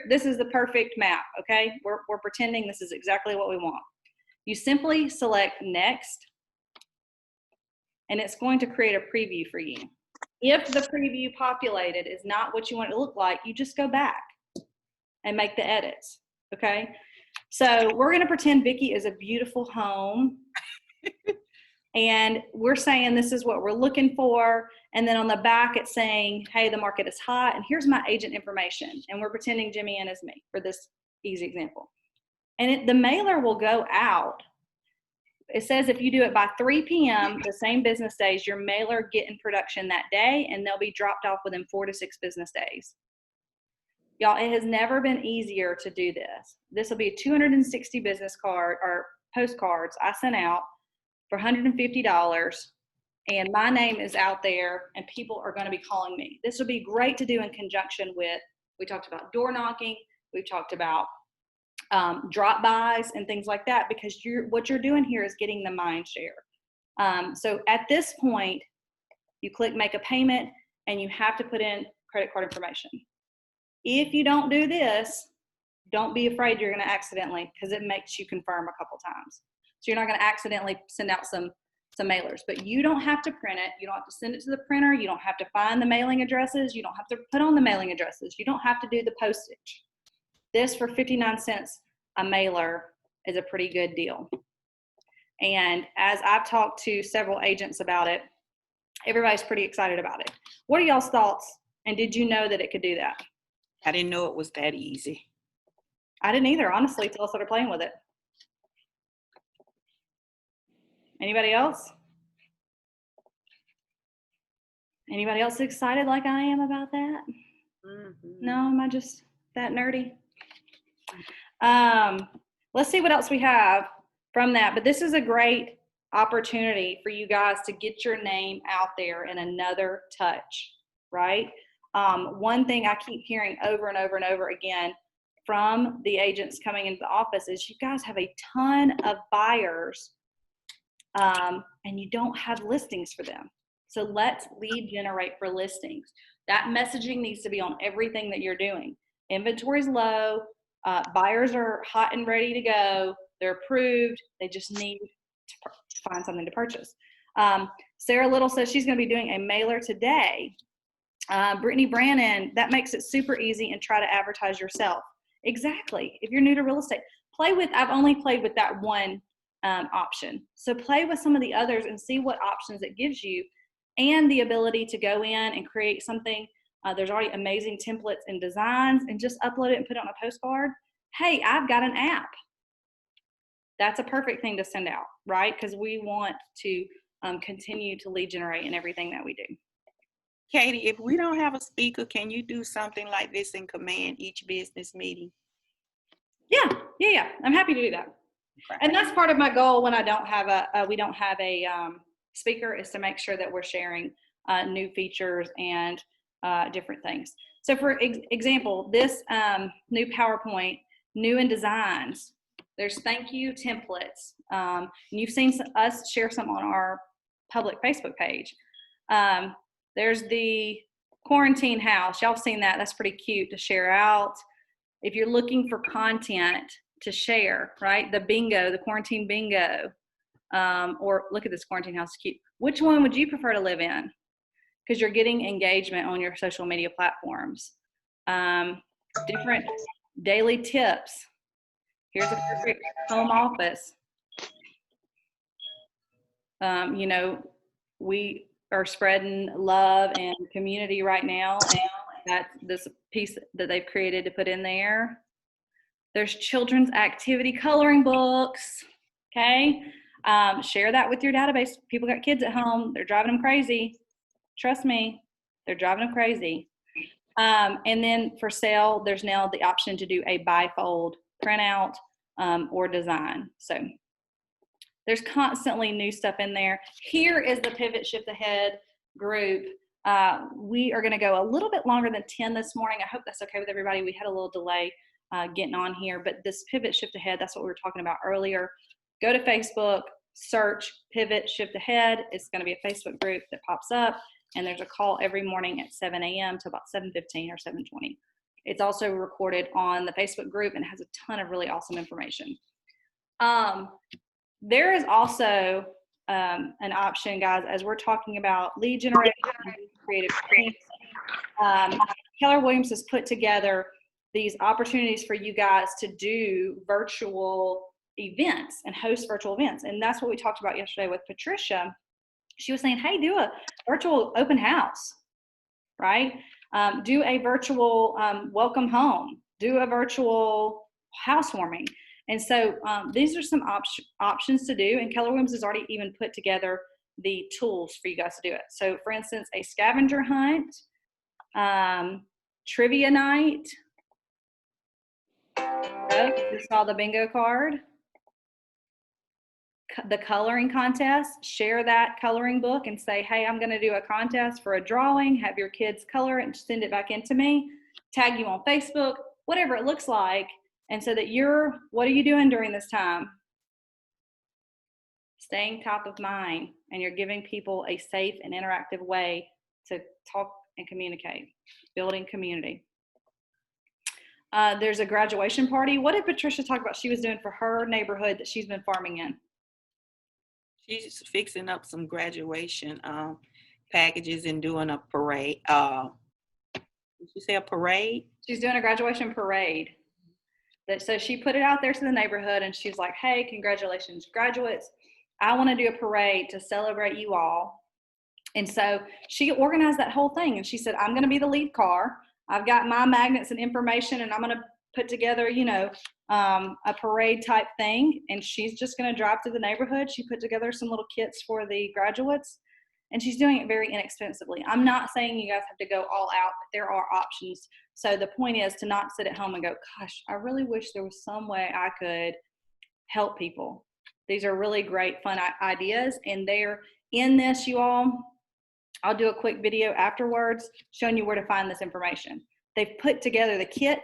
Speaker 1: this is the perfect map, okay? We're pretending this is exactly what we want. You simply select next, and it's going to create a preview for you. If the preview populated is not what you want it to look like, you just go back and make the edits, okay? So we're gonna pretend Vicki is a beautiful home. And we're saying this is what we're looking for. And then on the back, it's saying, hey, the market is hot, and here's my agent information. And we're pretending Jimmy Ann is me for this easy example. And the mailer will go out. It says if you do it by 3 p.m., the same business days, your mailer get in production that day, and they'll be dropped off within 4 to 6 business days. Y'all, it has never been easier to do this. This will be 260 business card or postcards I sent out for $150, and my name is out there, and people are going to be calling me. This would be great to do in conjunction with, we talked about door knocking, we've talked about drop bys and things like that, because what you're doing here is getting the mind share. So at this point, you click make a payment, and you have to put in credit card information. If you don't do this, don't be afraid you're going to accidentally, because it makes you confirm a couple times. So you're not going to accidentally send out some mailers, but you don't have to print it. You don't have to send it to the printer. You don't have to find the mailing addresses. You don't have to put on the mailing addresses. You don't have to do the postage. This for 59 cents a mailer is a pretty good deal. And as I've talked to several agents about it, everybody's pretty excited about it. What are y'all's thoughts? And did you know that it could do that?
Speaker 3: I didn't know it was that easy.
Speaker 1: I didn't either, honestly, until I started playing with it. Anybody else? Anybody else excited like I am about that?
Speaker 3: Mm-hmm.
Speaker 1: No, am I just that nerdy? Let's see what else we have from that. But this is a great opportunity for you guys to get your name out there in another touch, right? One thing I keep hearing over and over and over again from the agents coming into the office is you guys have a ton of buyers and you don't have listings for them. So let's lead generate for listings. That messaging needs to be on everything that you're doing. Inventory's low, buyers are hot and ready to go, they're approved, they just need to find something to purchase. Sarah Little says she's going to be doing a mailer today. Brittany Brannon, that makes it super easy, and try to advertise yourself. Exactly. If you're new to real estate, I've only played with that one option. So play with some of the others and see what options it gives you, and the ability to go in and create something. There's already amazing templates and designs, and just upload it and put it on a postcard. Hey, I've got an app. That's a perfect thing to send out, right? Because we want to continue to lead generate in everything that we do.
Speaker 3: Katie, if we don't have a speaker, can you do something like this and command each business meeting?
Speaker 1: Yeah. I'm happy to do that. And that's part of my goal when I don't have we don't have a speaker, is to make sure that we're sharing new features and different things. So for example, this new PowerPoint, new in designs, there's thank you templates. And you've seen us share some on our public Facebook page. There's the quarantine house. Y'all seen that. That's pretty cute to share out. If you're looking for content to share, right? The bingo, the quarantine bingo, or look at this quarantine house, cute. Which one would you prefer to live in? Because you're getting engagement on your social media platforms. Different daily tips. Here's a perfect home office. You know, we are spreading love and community right now, and that's this piece that they've created to put in there. There's children's activity coloring books, okay? Share that with your database. People got kids at home, they're driving them crazy. Trust me, they're driving them crazy. And then for sale, there's now the option to do a bifold printout or design. So there's constantly new stuff in there. Here is the Pivot Shift Ahead group. We are going to go a little bit longer than 10 this morning. I hope that's okay with everybody. We had a little delay getting on here, but this Pivot Shift Ahead, that's what we were talking about earlier. Go to Facebook, search Pivot Shift Ahead. It's going to be a Facebook group that pops up, and there's a call every morning at 7 a.m. to about 7:15 or 7:20. It's also recorded on the Facebook group and has a ton of really awesome information. There is also an option, guys, as we're talking about lead generation and creative things. Keller Williams has put together these opportunities for you guys to do virtual events and host virtual events. And that's what we talked about yesterday with Patricia. She was saying, hey, do a virtual open house, right? Do a virtual welcome home, do a virtual housewarming. And so these are some options to do. And Keller Williams has already even put together the tools for you guys to do it. So for instance, a scavenger hunt, trivia night. You saw the bingo card. The coloring contest, share that coloring book and say, hey, I'm going to do a contest for a drawing, have your kids color it and send it back into me, tag you on Facebook, whatever it looks like. And so that what are you doing during this time? Staying top of mind, and you're giving people a safe and interactive way to talk and communicate, building community. There's a graduation party. What did Patricia talk about she was doing for her neighborhood that she's been farming in?
Speaker 3: She's fixing up some graduation packages and doing a parade. Did you say a parade?
Speaker 1: She's doing a graduation parade. So she put it out there to the neighborhood, and she's like, hey, congratulations, graduates. I want to do a parade to celebrate you all. And so she organized that whole thing, and she said, I'm going to be the lead car. I've got my magnets and information, and I'm going to put together, a parade type thing. And she's just going to drive through the neighborhood. She put together some little kits for the graduates, and she's doing it very inexpensively. I'm not saying you guys have to go all out, but there are options. So the point is to not sit at home and go, gosh, I really wish there was some way I could help people. These are really great, fun ideas. And they're in this, you all. I'll do a quick video afterwards showing you where to find this information. They've put together the kit,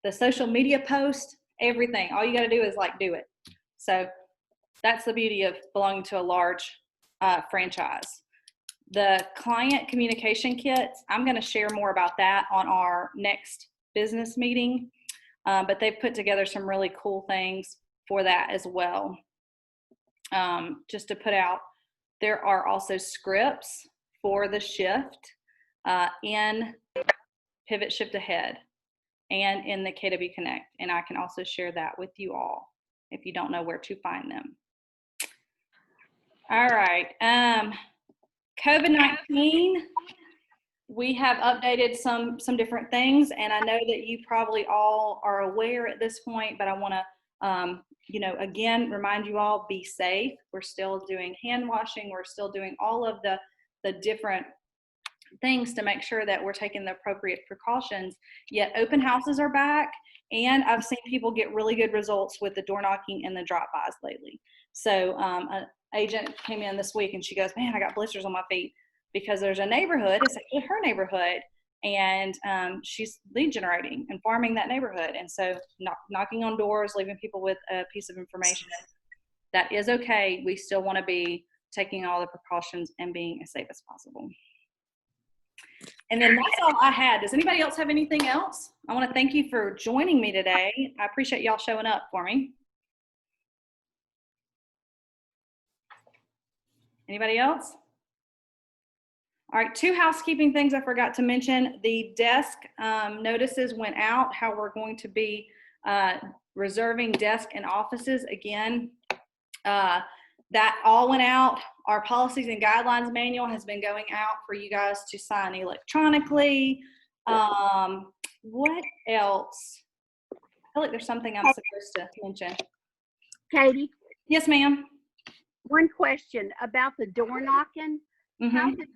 Speaker 1: the social media post, everything. All you got to do is do it. So that's the beauty of belonging to a large franchise. The client communication kits, I'm going to share more about that on our next business meeting, but they've put together some really cool things for that as well. Just to put out, there are also scripts for the shift in Pivot Shift Ahead and in the KW Connect, and I can also share that with you all if you don't know where to find them. All right. COVID-19, we have updated some different things, and I know that you probably all are aware at this point, but I want to, again, remind you all, be safe. We're still doing hand washing. We're still doing all of the different things to make sure that we're taking the appropriate precautions. Yet open houses are back, and I've seen people get really good results with the door knocking and the drop-bys lately. So an agent came in this week and she goes, man, I got blisters on my feet because there's a neighborhood, it's actually her neighborhood, and she's lead generating and farming that neighborhood. And so knocking on doors, leaving people with a piece of information, that is okay. We still want to be taking all the precautions and being as safe as possible. And then that's all I had. Does anybody else have anything else? I want to thank you for joining me today. I appreciate y'all showing up for me. Anybody else? All right, 2 housekeeping things I forgot to mention. The desk notices went out, how we're going to be reserving desk and offices again. That all went out. Our policies and guidelines manual has been going out for you guys to sign electronically. What else? I feel like there's something I'm supposed to mention.
Speaker 6: Katie,
Speaker 1: Yes, ma'am.
Speaker 6: one question about the door knocking.
Speaker 1: Mhm.
Speaker 6: How does that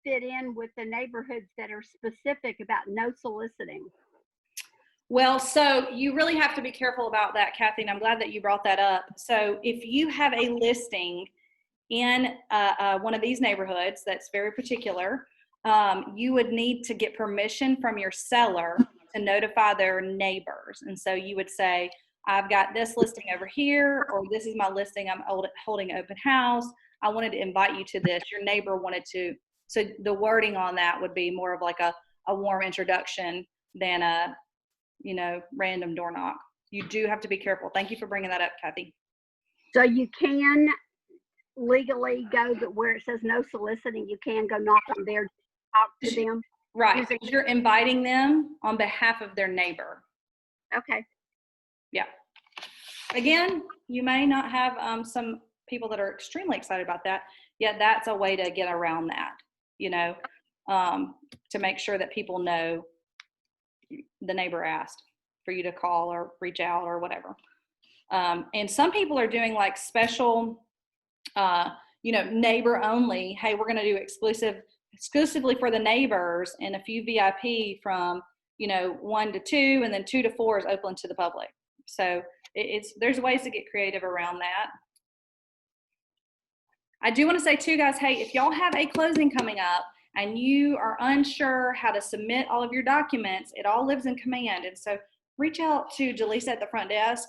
Speaker 6: fit in with the neighborhoods that are specific about no soliciting?
Speaker 1: Well, so you really have to be careful about that, Kathy, and I'm glad that you brought that up. So if you have a listing in one of these neighborhoods that's very particular, you would need to get permission from your seller to notify their neighbors. And so you would say, I've got this listing over here, or this is my listing, I'm holding open house. I wanted to invite you to this. Your neighbor wanted to. So the wording on that would be more of like a warm introduction than a, random door knock. You do have to be careful. Thank you for bringing that up, Kathy.
Speaker 6: So you can legally go to where it says no soliciting, you can go knock on there, talk to them.
Speaker 1: Right, because you're inviting them on behalf of their neighbor.
Speaker 6: Okay.
Speaker 1: Yeah. Again, you may not have some people that are extremely excited about that, yet that's a way to get around that, to make sure that people know the neighbor asked for you to call or reach out or whatever. And some people are doing like special, neighbor only. Hey, we're going to do exclusively for the neighbors, and a few VIP from, 1 to 2, and then 2 to 4 is open to the public. So there's ways to get creative around that. I do want to say too, guys, hey, if y'all have a closing coming up and you are unsure how to submit all of your documents, it all lives in Command. And so reach out to Jaleesa at the front desk.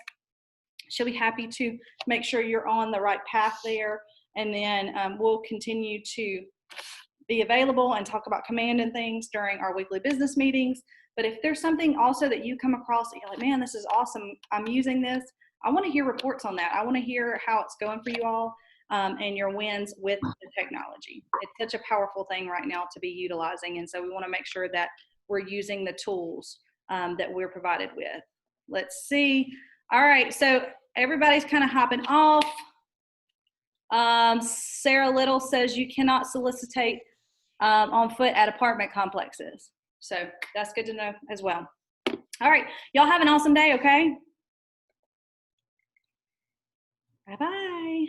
Speaker 1: She'll be happy to make sure you're on the right path there. And then we'll continue to be available and talk about Command and things during our weekly business meetings. But if there's something also that you come across that you're like, man, this is awesome, I'm using this, I want to hear reports on that. I want to hear how it's going for you all and your wins with the technology. It's such a powerful thing right now to be utilizing. And so we want to make sure that we're using the tools that we're provided with. Let's see. All right, so everybody's kind of hopping off. Sarah Little says you cannot solicitate on foot at apartment complexes. So that's good to know as well. All right, y'all have an awesome day, okay? Bye-bye.